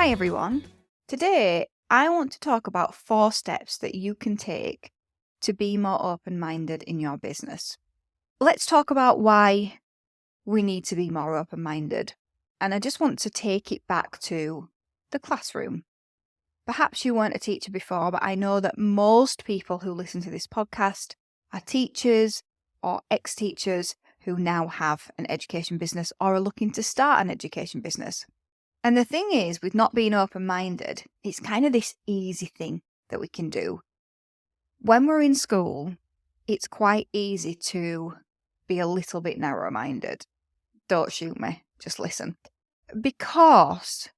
Hi everyone. Today I want to talk about 4 steps that you can take to be more open-minded in your business. Let's talk about why we need to be more open-minded. And I just want to take it back to the classroom. Perhaps you weren't a teacher before, but I know that most people who listen to this podcast are teachers or ex-teachers who now have an education business or are looking to start an education business. And the thing is, with not being open-minded, it's kind of this easy thing that we can do. When we're in school, it's quite easy to be a little bit narrow-minded. Don't shoot me, just listen. Because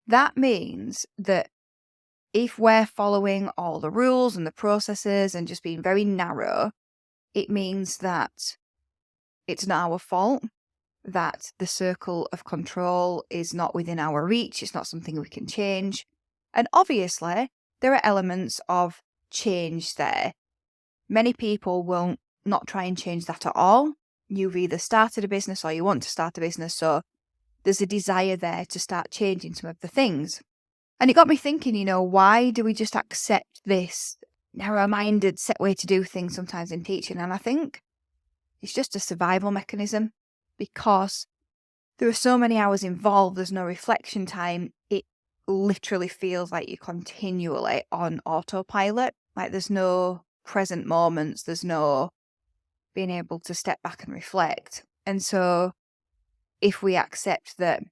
that means that if we're following all the rules and the processes and just being very narrow, it means that it's not our fault, that the circle of control is not within our reach, it's not something we can change. And obviously, there are elements of change there. Many people will not try and change that at all. You've either started a business or you want to start a business, so there's a desire there to start changing some of the things. And it got me thinking, why do we just accept this narrow-minded set way to do things sometimes in teaching? And I think it's just a survival mechanism. Because there are so many hours involved, there's no reflection time, it literally feels like you're continually on autopilot. Like there's no present moments, there's no being able to step back and reflect. And so if we accept that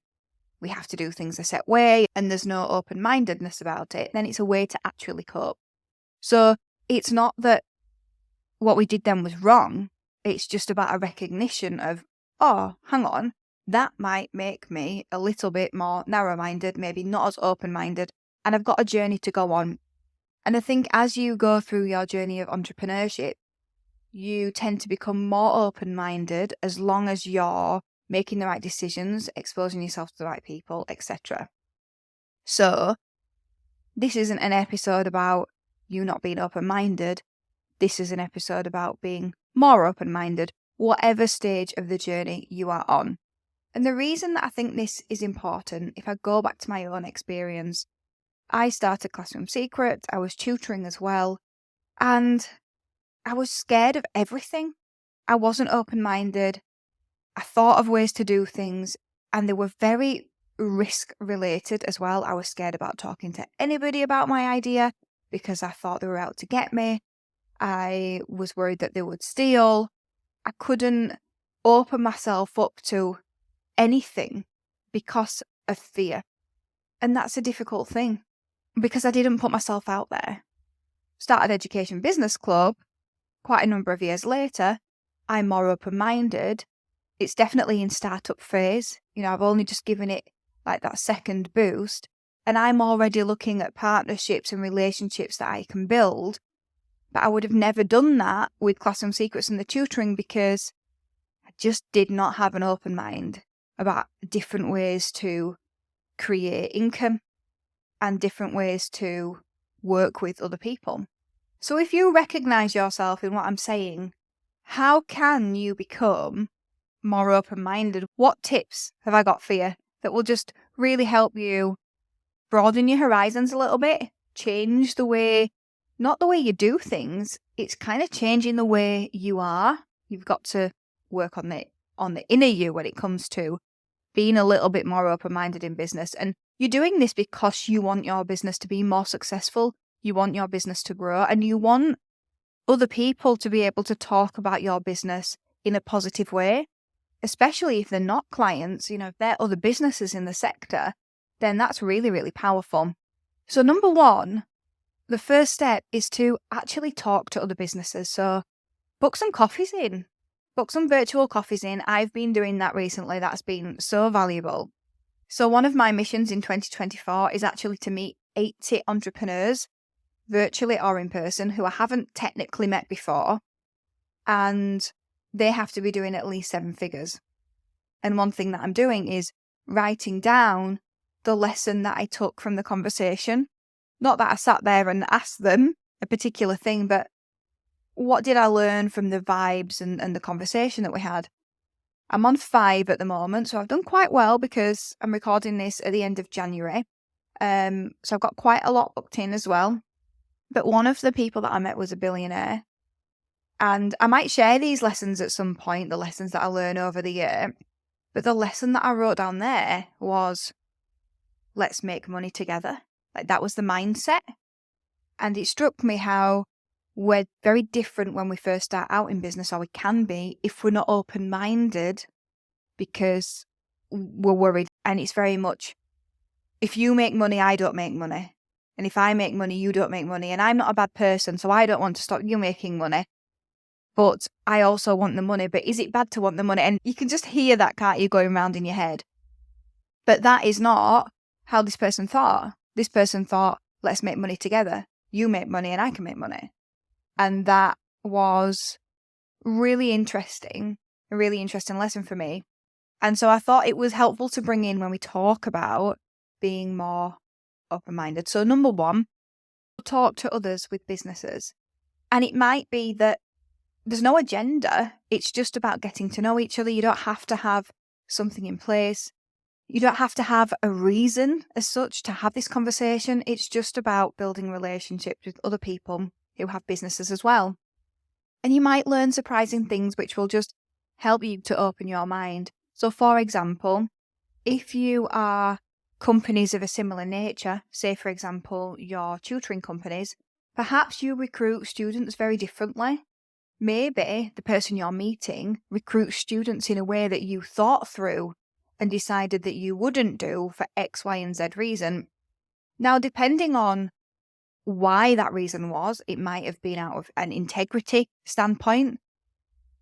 we have to do things a set way and there's no open-mindedness about it, then it's a way to actually cope. So it's not that what we did then was wrong, it's just about a recognition of, oh, hang on, that might make me a little bit more narrow-minded, maybe not as open-minded, and I've got a journey to go on. And I think as you go through your journey of entrepreneurship, you tend to become more open-minded as long as you're making the right decisions, exposing yourself to the right people, etc. So this isn't an episode about you not being open-minded. This is an episode about being more open-minded, whatever stage of the journey you are on. And the reason that I think this is important, if I go back to my own experience, I started Classroom Secret, I was tutoring as well, and I was scared of everything. I wasn't open-minded. I thought of ways to do things, and they were very risk-related as well. I was scared about talking to anybody about my idea because I thought they were out to get me. I was worried that they would steal. I couldn't open myself up to anything because of fear. And that's a difficult thing because I didn't put myself out there. Started Education Business Club quite a number of years later. I'm more open-minded. It's definitely in startup phase. I've only just given it like that second boost. And I'm already looking at partnerships and relationships that I can build. But I would have never done that with Classroom Secrets and the tutoring because I just did not have an open mind about different ways to create income and different ways to work with other people. So if you recognize yourself in what I'm saying, how can you become more open-minded? What tips have I got for you that will just really help you broaden your horizons a little bit, change the way, not the way you do things, it's kind of changing the way you are. You've got to work on the inner you when it comes to being a little bit more open-minded in business. And you're doing this because you want your business to be more successful, you want your business to grow, and you want other people to be able to talk about your business in a positive way, especially if they're not clients, if they're other businesses in the sector, then that's really, really powerful. So number one, the first step is to actually talk to other businesses. So book some coffees in. Book some virtual coffees in. I've been doing that recently. That's been so valuable. So one of my missions in 2024 is actually to meet 80 entrepreneurs, virtually or in person, who I haven't technically met before. And they have to be doing at least 7 figures. And one thing that I'm doing is writing down the lesson that I took from the conversation. Not that I sat there and asked them a particular thing, but what did I learn from the vibes and the conversation that we had? I'm on 5 at the moment, so I've done quite well because I'm recording this at the end of January. So I've got quite a lot booked in as well. But one of the people that I met was a billionaire. And I might share these lessons at some point, the lessons that I learn over the year. But the lesson that I wrote down there was, let's make money together. Like, that was the mindset. And it struck me how we're very different when we first start out in business, or we can be, if we're not open-minded, because we're worried. And it's very much, if you make money, I don't make money. And if I make money, you don't make money. And I'm not a bad person, so I don't want to stop you making money. But I also want the money. But is it bad to want the money? And you can just hear that, can't you, going around in your head? But that is not how this person thought. This person thought, let's make money together. You make money and I can make money. And that was really interesting, a really interesting lesson for me. And so I thought it was helpful to bring in when we talk about being more open-minded. So number one, talk to others with businesses. And it might be that there's no agenda. It's just about getting to know each other. You don't have to have something in place. You don't have to have a reason as such to have this conversation. It's just about building relationships with other people who have businesses as well. And you might learn surprising things which will just help you to open your mind. So for example, if you are companies of a similar nature, say for example, your tutoring companies, perhaps you recruit students very differently. Maybe the person you're meeting recruits students in a way that you thought through and decided that you wouldn't do for X, Y, and Z reason. Now, depending on why that reason was, it might have been out of an integrity standpoint.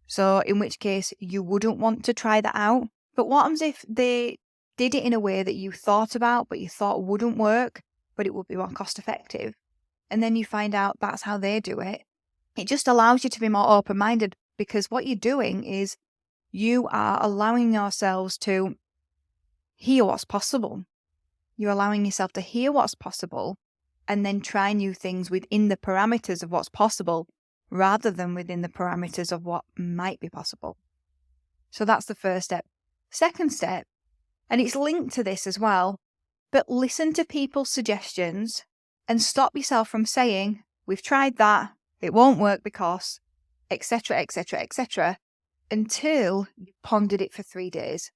So in which case you wouldn't want to try that out. But what happens if they did it in a way that you thought about, but you thought wouldn't work, but it would be more cost effective? And then you find out that's how they do it. It just allows you to be more open-minded, because what you're doing is you are allowing yourselves to hear what's possible. You're allowing yourself to hear what's possible and then try new things within the parameters of what's possible rather than within the parameters of what might be possible. So that's the first step. Second step, and it's linked to this as well, but listen to people's suggestions and stop yourself from saying, we've tried that, it won't work because, etc., etc., etc., until you pondered it for 3 days.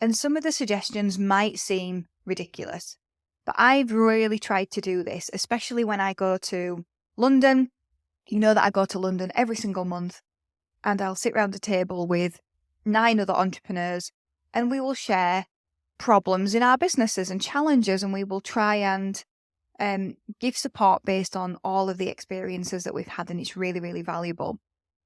And some of the suggestions might seem ridiculous, but I've really tried to do this, especially when I go to London. You know that I go to London every single month, and I'll sit round a table with 9 other entrepreneurs, and we will share problems in our businesses and challenges, and we will try and give support based on all of the experiences that we've had, and it's really, really valuable.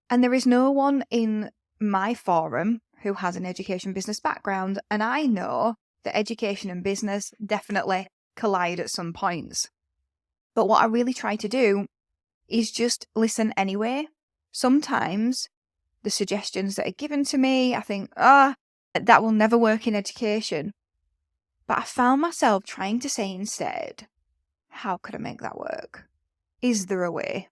And there is no one in my forum who has an education business background, and I know that education and business definitely collide at some points. But what I really try to do is just listen anyway. Sometimes the suggestions that are given to me, I think, that will never work in education. But I found myself trying to say instead, how could I make that work? Is there a way?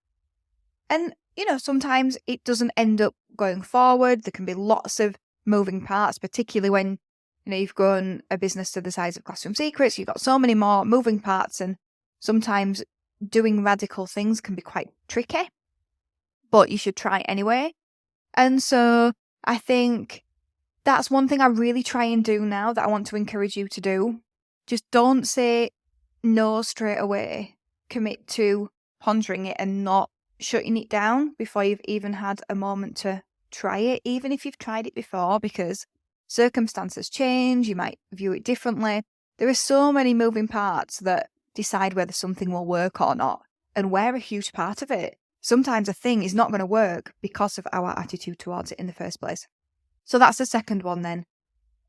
And, sometimes it doesn't end up going forward. There can be lots of moving parts, particularly when, you've grown a business to the size of Classroom Secrets. You've got so many more moving parts, and sometimes doing radical things can be quite tricky, but you should try anyway. And so I think that's one thing I really try and do now that I want to encourage you to do. Just don't say no straight away. Commit to pondering it and not shutting it down before you've even had a moment to try it, even if you've tried it before, because circumstances change. You might view it differently. There are so many moving parts that decide whether something will work or not, and we're a huge part of it. Sometimes a thing is not going to work because of our attitude towards it in the first place. So that's the second one then.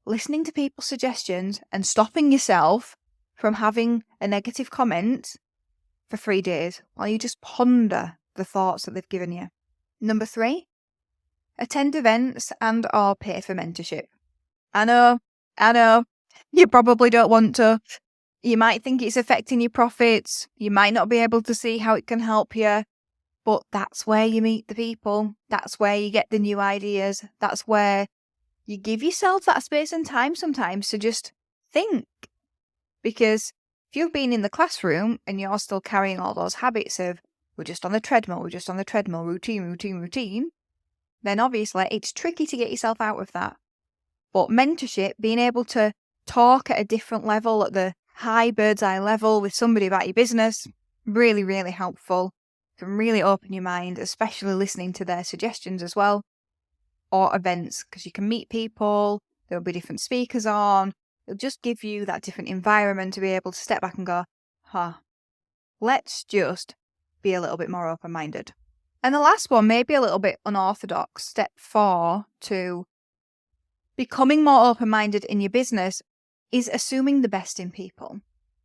Listening to people's suggestions and stopping yourself from having a negative comment for 3 days while you just ponder the thoughts that they've given you. Number 3, attend events and or pay for mentorship. I know, you probably don't want to. You might think it's affecting your profits. You might not be able to see how it can help you, but that's where you meet the people. That's where you get the new ideas. That's where you give yourself that space and time sometimes to just think. Because If you've been in the classroom and you're still carrying all those habits of, we're just on the treadmill, routine, then obviously it's tricky to get yourself out of that. But mentorship, being able to talk at a different level, at the high bird's eye level with somebody about your business, really, really helpful. Can really open your mind, especially listening to their suggestions as well, or events, because you can meet people, there'll be different speakers on. It'll just give you that different environment to be able to step back and go, let's just be a little bit more open-minded. And the last one may be a little bit unorthodox. Step 4 to becoming more open-minded in your business is assuming the best in people.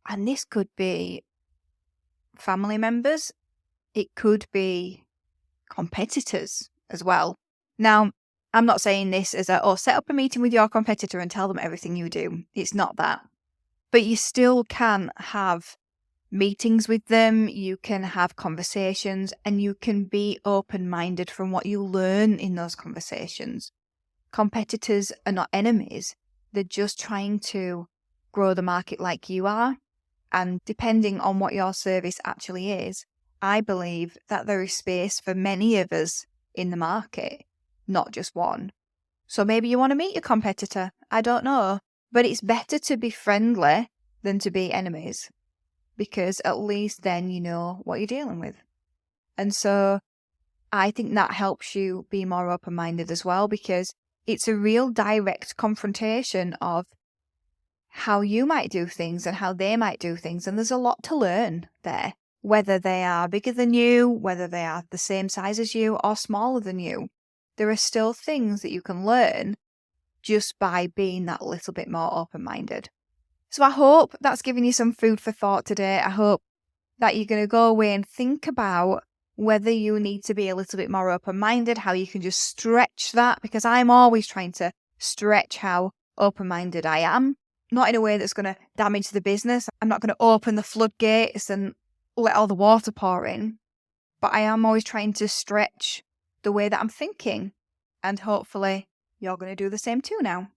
And this could be family members. It could be competitors as well. Now, I'm not saying this as set up a meeting with your competitor and tell them everything you do. It's not that. But you still can have meetings with them, you can have conversations, and you can be open-minded from what you learn in those conversations. Competitors are not enemies. They're just trying to grow the market like you are. And depending on what your service actually is, I believe that there is space for many of us in the market, not just one. So maybe you want to meet your competitor. I don't know. But it's better to be friendly than to be enemies, because at least then you know what you're dealing with. And so I think that helps you be more open-minded as well, because it's a real direct confrontation of how you might do things and how they might do things. And there's a lot to learn there, whether they are bigger than you, whether they are the same size as you or smaller than you. There are still things that you can learn just by being that little bit more open-minded. So I hope that's given you some food for thought today. I hope that you're going to go away and think about whether you need to be a little bit more open-minded, how you can just stretch that, because I'm always trying to stretch how open-minded I am. Not in a way that's going to damage the business. I'm not going to open the floodgates and let all the water pour in. But I am always trying to stretch the way that I'm thinking. And hopefully you're going to do the same too now.